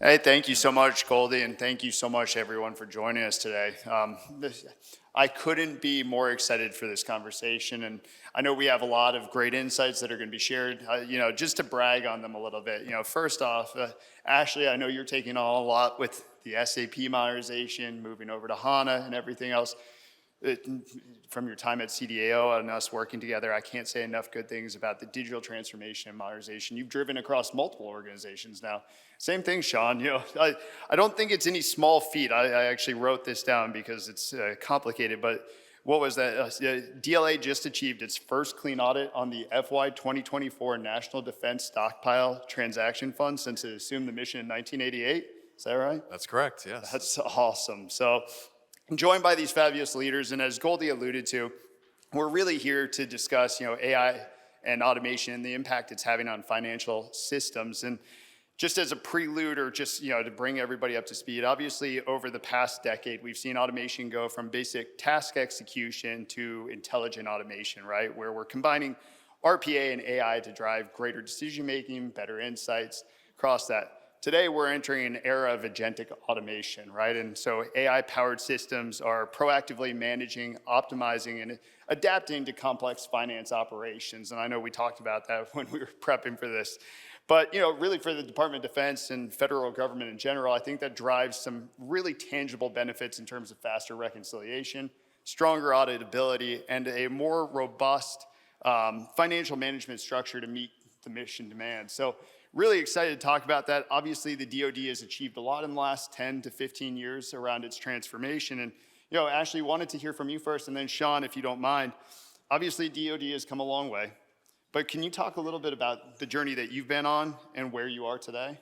Hey, thank you so much, Goldie, and thank you so much, everyone, for joining us today. I couldn't be more excited for this conversation, and I know we have a lot of great insights that are going to be shared. Just to brag on them a little bit. First off, Ashley, I know you're taking on a lot with the SAP modernization, moving over to HANA, and everything else. it, from your time at CDAO and us working together, I can't say enough good things about the digital transformation and modernization you've driven across multiple organizations now. Same thing, Sean. I don't think it's any small feat. I actually wrote this down because it's complicated, but what was that? DLA just achieved its first clean audit on the FY 2024 National Defense Stockpile Transaction Fund since it assumed the mission in 1988. Is that right? That's correct, yes. That's awesome. So I'm joined by these fabulous leaders, and as Goldie alluded to, we're really here to discuss, AI and automation and the impact it's having on financial systems. And just as a prelude, or just to bring everybody up to speed, obviously over the past decade, we've seen automation go from basic task execution to intelligent automation, right? Where we're combining RPA and AI to drive greater decision making, better insights across that. Today, we're entering an era of agentic automation, right? And so AI-powered systems are proactively managing, optimizing, and adapting to complex finance operations. And I know we talked about that when we were prepping for this. But really for the Department of Defense and federal government in general, I think that drives some really tangible benefits in terms of faster reconciliation, stronger auditability, and a more robust financial management structure to meet the mission demands. So really excited to talk about that. Obviously, the DoD has achieved a lot in the last 10 to 15 years around its transformation. And Ashley, wanted to hear from you first, and then Sean, if you don't mind. Obviously, DoD has come a long way. But can you talk a little bit about the journey that you've been on and where you are today?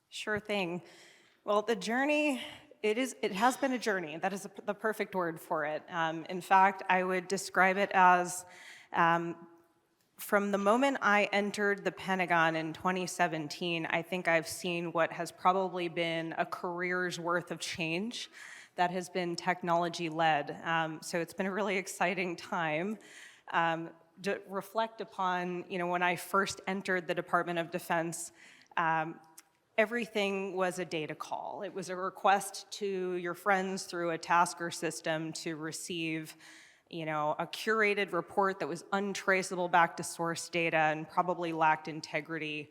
Sure thing. Well, the journey, it has been a journey. That is the perfect word for it. In fact, I would describe it as from the moment I entered the Pentagon in 2017, I think I've seen what has probably been a career's worth of change that has been technology-led. So it's been a really exciting time. To reflect upon, when I first entered the Department of Defense, everything was a data call. It was a request to your friends through a tasker system to receive, a curated report that was untraceable back to source data and probably lacked integrity.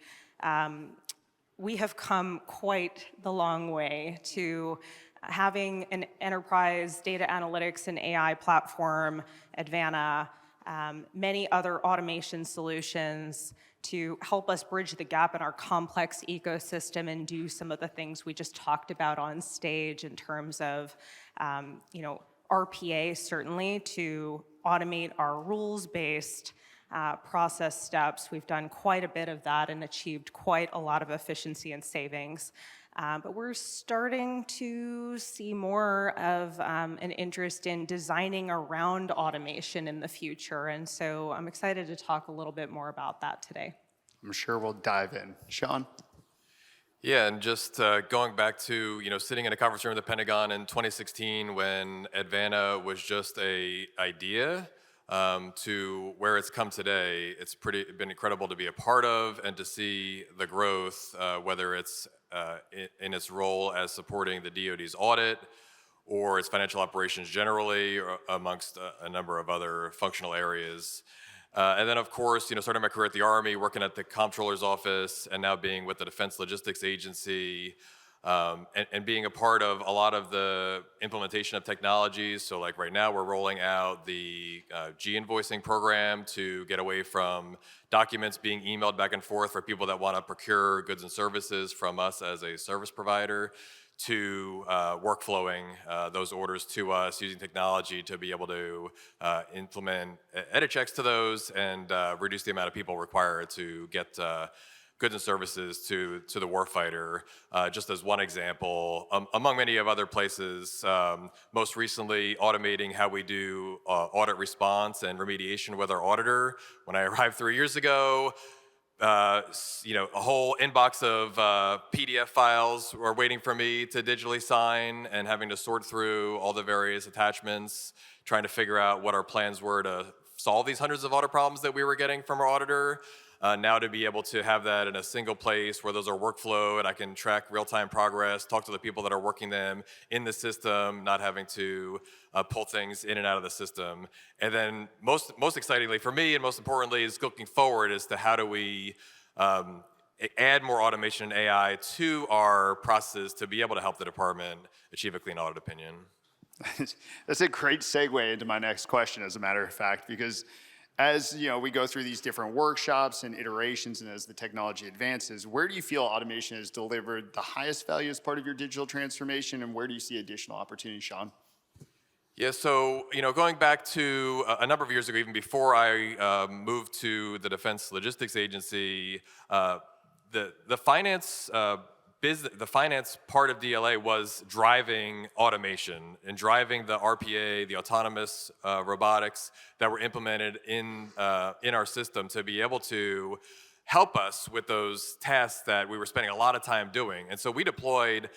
We have come quite the long way to having an enterprise data analytics and AI platform, Advana, many other automation solutions to help us bridge the gap in our complex ecosystem and do some of the things we just talked about on stage in terms of, RPA certainly to automate our rules-based process steps. We've done quite a bit of that and achieved quite a lot of efficiency and savings. But we're starting to see more of an interest in designing around automation in the future. And so I'm excited to talk a little bit more about that today. I'm sure we'll dive in. Sean? Yeah, and just going back to, sitting in a conference room at the Pentagon in 2016 when Advana was just an idea to where it's come today, it's been incredible to be a part of and to see the growth, whether it's in its role as supporting the DoD's audit or its financial operations generally, or amongst a number of other functional areas. And then, of course, starting my career at the Army, working at the Comptroller's Office, and now being with the Defense Logistics Agency, and being a part of a lot of the implementation of technologies. So like right now, we're rolling out the G-invoicing program to get away from documents being emailed back and forth for people that want to procure goods and services from us as a service provider, to workflowing those orders to us using technology to be able to implement edit checks to those and reduce the amount of people required to get goods and services to the warfighter. Just as one example, among many of other places, most recently automating how we do audit response and remediation with our auditor. When I arrived 3 years ago, a whole inbox of PDF files were waiting for me to digitally sign and having to sort through all the various attachments, trying to figure out what our plans were to solve these hundreds of audit problems that we were getting from our auditor. now to be able to have that in a single place where those are workflow and I can track real-time progress, talk to the people that are working them in the system, not having to pull things in and out of the system. And then most excitingly for me, and most importantly, is looking forward as to how do we add more automation and AI to our processes to be able to help the department achieve a clean audit opinion. That's a great segue into my next question, as a matter of fact, because as we go through these different workshops and iterations, and as the technology advances, where do you feel automation has delivered the highest value as part of your digital transformation, and where do you see additional opportunity, Sean? Yeah, so going back to a number of years ago, even before I moved to the Defense Logistics Agency, the finance the finance part of DLA was driving automation and driving the RPA, the autonomous robotics that were implemented in our system to be able to help us with those tasks that we were spending a lot of time doing. And so we deployed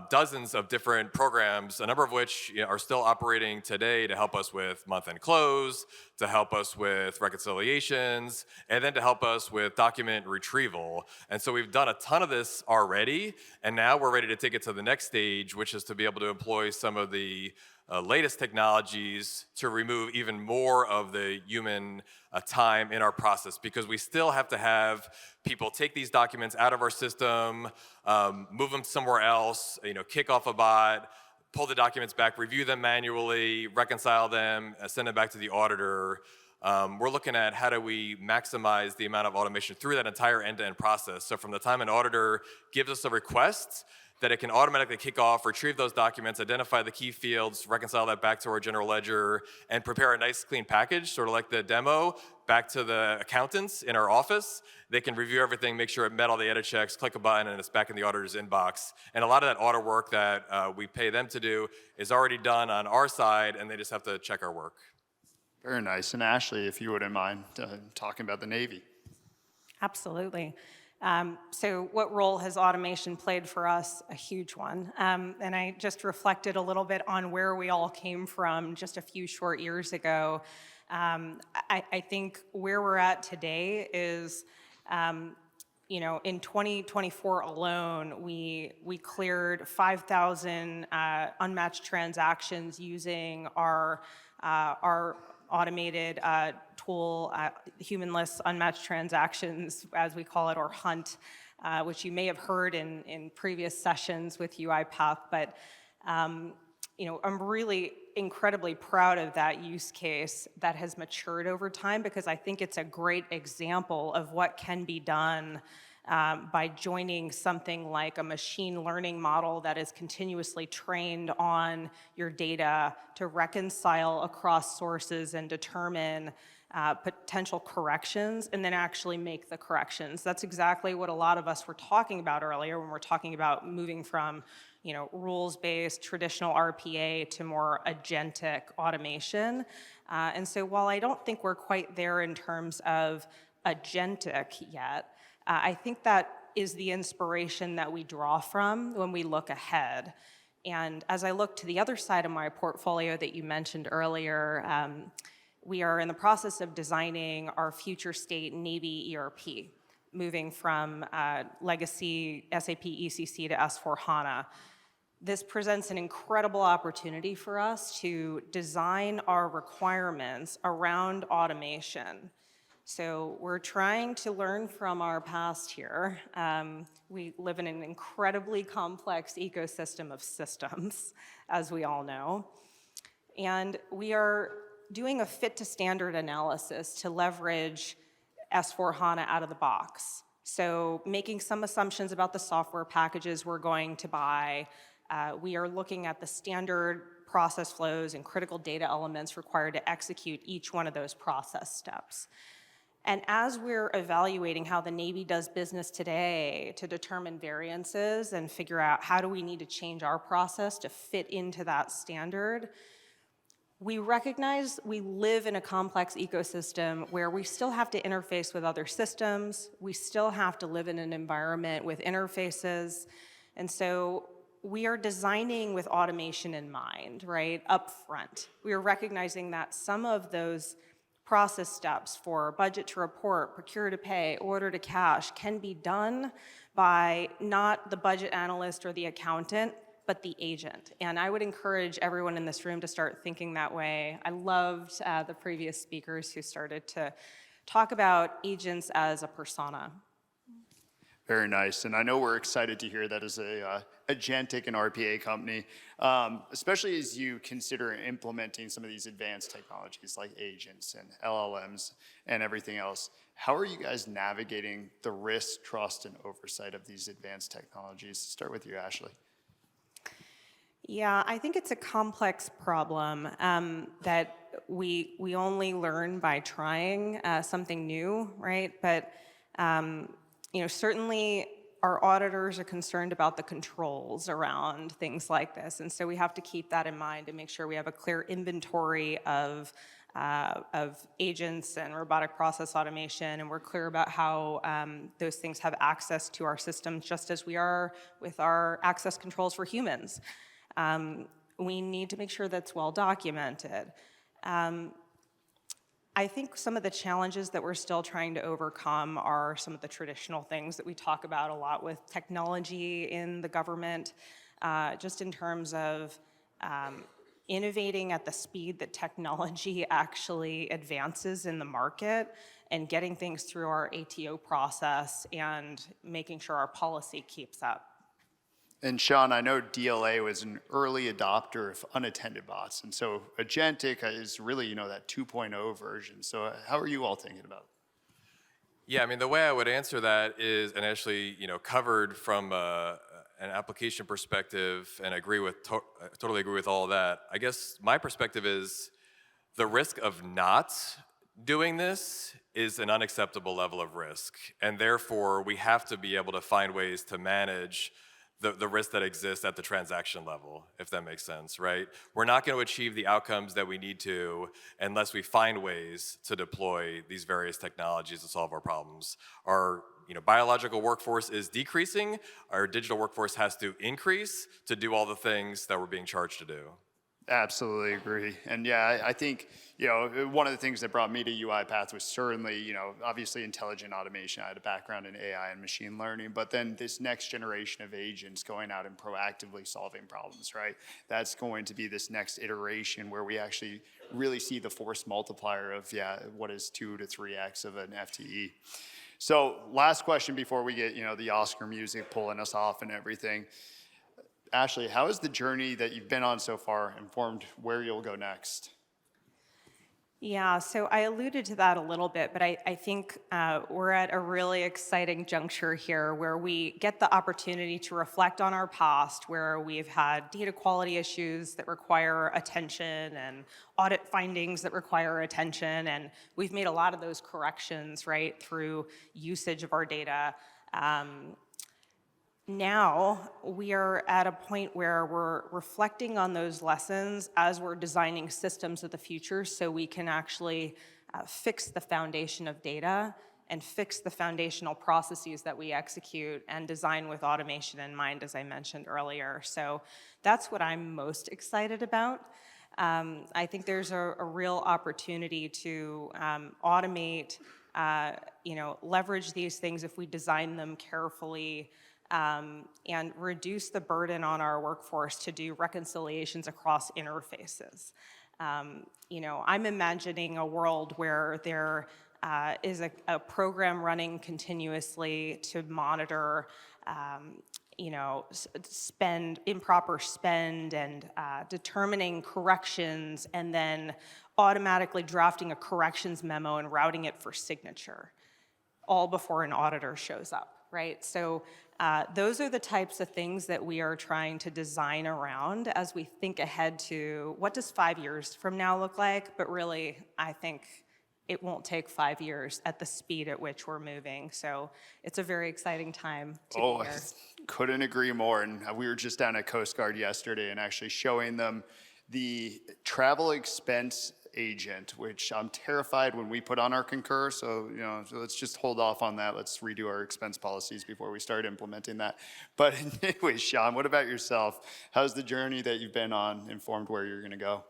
dozens of different programs, a number of which are still operating today to help us with month-end close, to help us with reconciliations, and then to help us with document retrieval. And so we've done a ton of this already, and now we're ready to take it to the next stage, which is to be able to employ some of the latest technologies to remove even more of the human time in our process, because we still have to have people take these documents out of our system, move them somewhere else, kick off a bot, pull the documents back, review them manually, reconcile them, send them back to the auditor. We're looking at how do we maximize the amount of automation through that entire end-to-end process. So from the time an auditor gives us a request, that it can automatically kick off, retrieve those documents, identify the key fields, reconcile that back to our general ledger, and prepare a nice clean package, sort of like the demo, back to the accountants in our office. They can review everything, make sure it met all the edit checks, click a button, and it's back in the auditor's inbox. And a lot of that audit work that we pay them to do is already done on our side, and they just have to check our work. Very nice. And Ashley, if you wouldn't mind talking about the Navy. Absolutely. So what role has automation played for us? A huge one. And I just reflected a little bit on where we all came from just a few short years ago. I think where we're at today is, in 2024 alone, we cleared 5,000 unmatched transactions using our automated tool, humanless unmatched transactions, as we call it, or HUNT, which you may have heard in previous sessions with UiPath. But I'm really incredibly proud of that use case that has matured over time, because I think it's a great example of what can be done by joining something like a machine learning model that is continuously trained on your data to reconcile across sources and determine potential corrections, and then actually make the corrections. That's exactly what a lot of us were talking about earlier when we're talking about moving from rules-based traditional RPA to more agentic automation. And so while I don't think we're quite there in terms of agentic yet, I think that is the inspiration that we draw from when we look ahead. And as I look to the other side of my portfolio that you mentioned earlier, we are in the process of designing our future state Navy ERP, moving from legacy SAP ECC to S/4HANA. This presents an incredible opportunity for us to design our requirements around automation. So we're trying to learn from our past here. We live in an incredibly complex ecosystem of systems, as we all know. And we are doing a fit to standard analysis to leverage S/4HANA out of the box. So making some assumptions about the software packages we're going to buy. We are looking at the standard process flows and critical data elements required to execute each one of those process steps. And as we're evaluating how the Navy does business today to determine variances and figure out how do we need to change our process to fit into that standard, we recognize we live in a complex ecosystem where we still have to interface with other systems. We still have to live in an environment with interfaces. And so we are designing with automation in mind, right, up front. We are recognizing that some of those process steps for budget to report, procure to pay, order to cash can be done by not the budget analyst or the accountant, but the agent. And I would encourage everyone in this room to start thinking that way. I loved the previous speakers who started to talk about agents as a persona. Very nice, and I know we're excited to hear that as a agentic and RPA company, especially as you consider implementing some of these advanced technologies like agents and LLMs and everything else. How are you guys navigating the risk, trust, and oversight of these advanced technologies? Start with you, Ashley. Yeah, I think it's a complex problem that we only learn by trying something new, right? But certainly our auditors are concerned about the controls around things like this, and so we have to keep that in mind and make sure we have a clear inventory of agents and robotic process automation, and we're clear about how those things have access to our systems, just as we are with our access controls for humans. We need to make sure that's well documented. I think some of the challenges that we're still trying to overcome are some of the traditional things that we talk about a lot with technology in the government, just in terms of innovating at the speed that technology actually advances in the market and getting things through our ATO process and making sure our policy keeps up. And Sean, I know DLA was an early adopter of unattended bots, and so agentic is really, that 2.0 version. So how are you all thinking about it? Yeah, I mean, the way I would answer that is, and actually, covered from an application perspective, and totally agree with all of that. I guess my perspective is the risk of not doing this is an unacceptable level of risk, and therefore we have to be able to find ways to manage the risk that exists at the transaction level, if that makes sense, right? We're not going to achieve the outcomes that we need to unless we find ways to deploy these various technologies to solve our problems. Our biological workforce is decreasing. Our digital workforce has to increase to do all the things that we're being charged to do. Absolutely agree. And yeah, I think, one of the things that brought me to UiPath was certainly, obviously intelligent automation. I had a background in AI and machine learning, but then this next generation of agents going out and proactively solving problems, right? That's going to be this next iteration where we actually really see the force multiplier of, what is 2 to 3x of an FTE. So last question before we get, the Oscar music pulling us off and everything. Ashley, how has the journey that you've been on so far informed where you'll go next? Yeah, so I alluded to that a little bit, but I think we're at a really exciting juncture here where we get the opportunity to reflect on our past, where we've had data quality issues that require attention and audit findings that require attention, and we've made a lot of those corrections, right, through usage of our data. Now we are at a point where we're reflecting on those lessons as we're designing systems of the future so we can actually fix the foundation of data and fix the foundational processes that we execute and design with automation in mind, as I mentioned earlier. So that's what I'm most excited about. I think there's a real opportunity to automate, leverage these things if we design them carefully, and reduce the burden on our workforce to do reconciliations across interfaces. I'm imagining a world where there is a program running continuously to monitor, improper spend and determining corrections, and then automatically drafting a corrections memo and routing it for signature, all before an auditor shows up, right? So those are the types of things that we are trying to design around as we think ahead to what does 5 years from now look like, but really, I think it won't take 5 years at the speed at which we're moving. So it's a very exciting time to be here. Couldn't agree more. And we were just down at Coast Guard yesterday and actually showing them the travel expense agent, which I'm terrified when we put on our Concur. So, so let's just hold off on that. Let's redo our expense policies before we start implementing that. But anyway, Sean, what about yourself? How's the journey that you've been on informed where you're going to go?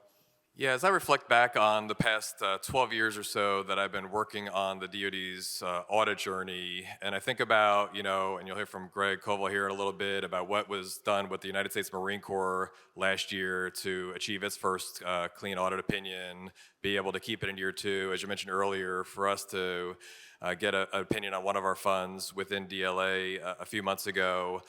Yeah, as I reflect back on the past 12 years or so that I've been working on the DoD's audit journey, and I think about, and you'll hear from Greg Koval here in a little bit about what was done with the United States Marine Corps last year to achieve its first clean audit opinion, be able to keep it in year 2, as you mentioned earlier, for us to get an opinion on one of our funds within DLA a few months ago.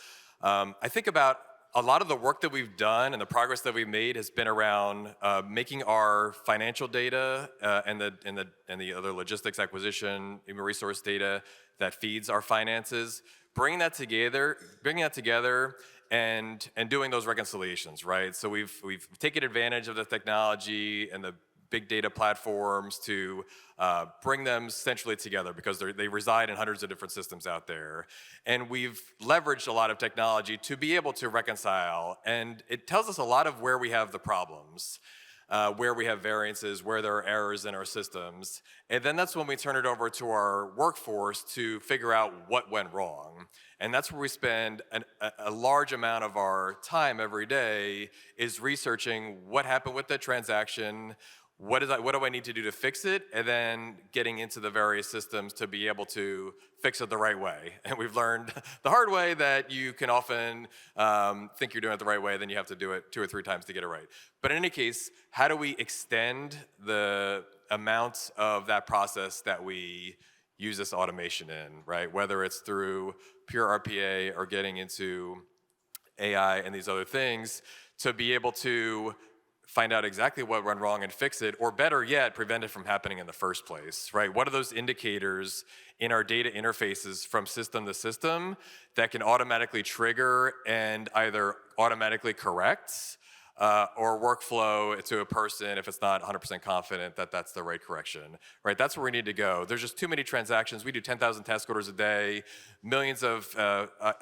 I think about a lot of the work that we've done and the progress that we've made has been around making our financial data and the other logistics, acquisition, human resource data that feeds our finances, bringing that together, and doing those reconciliations, right? So we've taken advantage of the technology and the big data platforms to bring them centrally together because they reside in hundreds of different systems out there. And we've leveraged a lot of technology to be able to reconcile. And it tells us a lot of where we have the problems, where we have variances, where there are errors in our systems. And then that's when we turn it over to our workforce to figure out what went wrong. And that's where we spend a large amount of our time every day is researching what happened with the transaction, what do I need to do to fix it, and then getting into the various systems to be able to fix it the right way. And we've learned the hard way that you can often think you're doing it the right way, then you have to do it 2 or 3 times to get it right. But in any case, how do we extend the amount of that process that we use this automation in, right? Whether it's through pure RPA or getting into AI and these other things to be able to find out exactly what went wrong and fix it, or better yet, prevent it from happening in the first place, right? What are those indicators in our data interfaces from system to system that can automatically trigger and either automatically correct or workflow to a person if it's not 100% confident that that's the right correction, right? That's where we need to go. There's just too many transactions. We do 10,000 task orders a day, millions of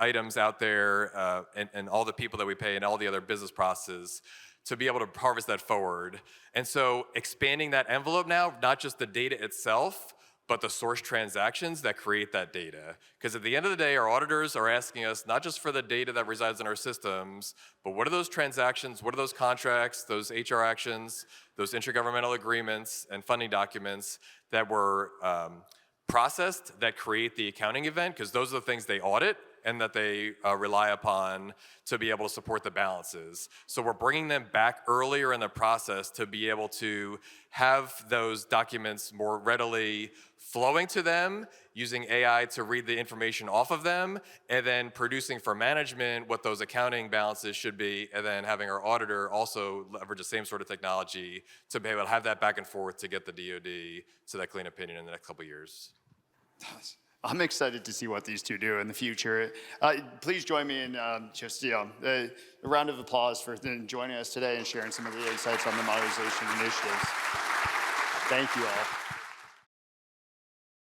items out there, and all the people that we pay and all the other business processes to be able to harvest that forward. And so expanding that envelope now, not just the data itself, but the source transactions that create that data. Because at the end of the day, our auditors are asking us not just for the data that resides in our systems, but what are those transactions, what are those contracts, those HR actions, those intergovernmental agreements and funding documents that were processed that create the accounting event, because those are the things they audit and that they rely upon to be able to support the balances. So we're bringing them back earlier in the process to be able to have those documents more readily flowing to them, using AI to read the information off of them, and then producing for management what those accounting balances should be, and then having our auditor also leverage the same sort of technology to be able to have that back and forth to get the DoD to that clean opinion in the next couple of years. I'm excited to see what these two do in the future. Please join me in just a round of applause for joining us today and sharing some of the insights on the modernization initiatives. Thank you all.